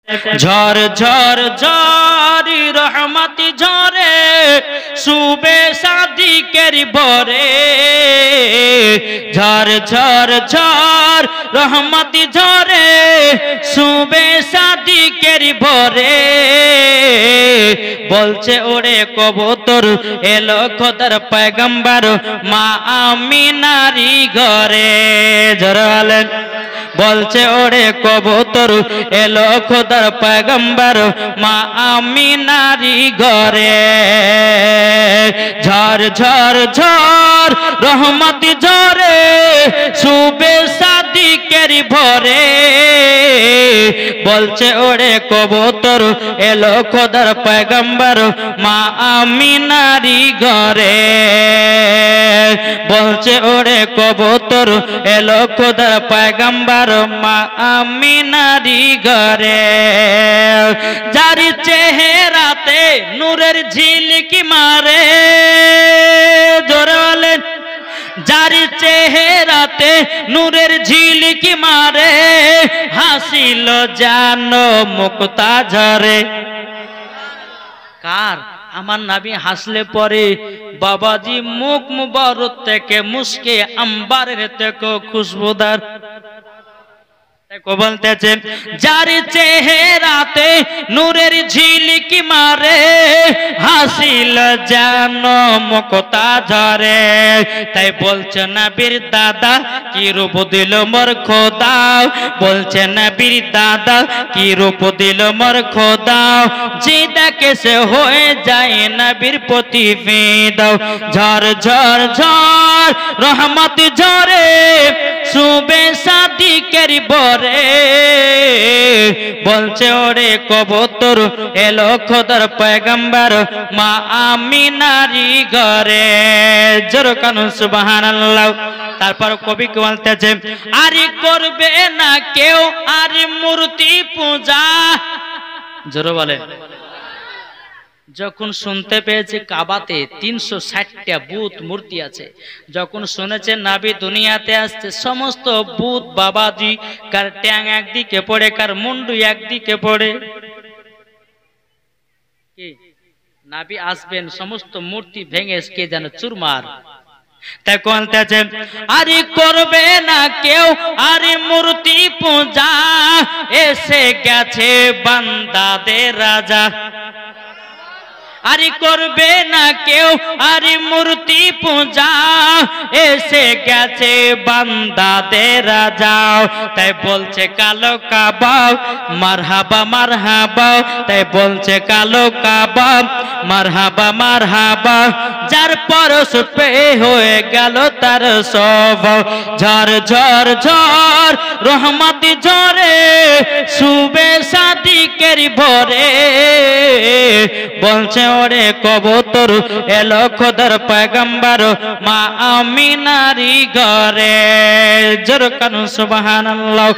ঝড় ঝড় ঝড় রহমতি ঝরে শুবে সাদিকের ভরে ঝড় ঝড় ঝড় রহমতি ঝরে শুবে সাদিকের ভরে বলছে ওরে কবুতর এলো খোদার পয়গম্বর মা আমিনারি ঘরে জরালেন বলছে ওরে কবুতর এলো খোদার পয়গম্বর মা আমিনারি ঘরে ঝড় ঝড় ঝড় রহমতি ঝরে শুবে সাদিকের ভরে বলছে ওরে কবুতর এলো খোদার পয়গম্বর মা আমিনারি ঘরে বলছে ওরে কবুতর এলো খোদার পয়গম্বর মা আমিনারি ঘরে যার চেহারাতে নূরের ঝিলকি মারে জোরে বলেন যার চেহারাতে নূরের ঝিলকি মারে হাসিল জানো মুক্তা ঝরে কার আমার নবী হাসলে পরে বাবাজি মুখ মুবারক থেকে মুস্কে আম্বারের থেকে খুশবুদার বলতেছে যার চেহারাতে নূরের ঝিলকি মারে হাসিল জানো মুক্তা ঝরে তাই বলছে নবীর দাদা কি রূপ দিল মোর খোদা বলছে নবীর দাদা কি রূপ দিল মোর খোদা যে দেখে সে হয়ে যায় নবীর প্রতি ফিদা ঝড় ঝড় ঝড় রহমত ঝরে শুবে সাদিকের ভরে বলছে ওরে কবুতর এলো খোদার পয়গম্বর মা আমিনারি ঘরে জোরে কান সুবহানাল্লাহ তারপর কবি কে বলতেছে আরে করবে না কেউ আরে মূর্তি পূজা জোরে বলে যখন শুনতে পেয়েছে কাবাতে 360টা বুত মূর্তি আছে যখন শুনেছে নবী দুনিয়াতে আসছে সমস্ত বুত বাবাজি কার ট্যাং একদিকে পড়ে কার মুন্ডু একদিকে পড়ে কি নবী আসবেন সমস্ত মূর্তি ভেঙে কে যেন চুরমার তাই বলতেছে আরে করবে না কেউ আরে মূর্তি পূজা এসে গেছে বান্দাদের রাজা আরে করবে না কেউ আরে মূর্তি পূজা এসে গেছে বান্দাদের রাজা তাই বলছে কালো কাবা মারহাবা মারহাবা তাই বলছে কালো কাবা মারহাবা মারহাবা যার পরশ পে হয়ে গেল তার সব ঝড় ঝড় ঝড় রহমতি ঝরে শুবে সাদিকের ভরে বলছে ওরে কবুতর এলো খোদার পয়গম্বর মা আমিনারি ঘরে জোরে কান সুবহানাল্লাহ।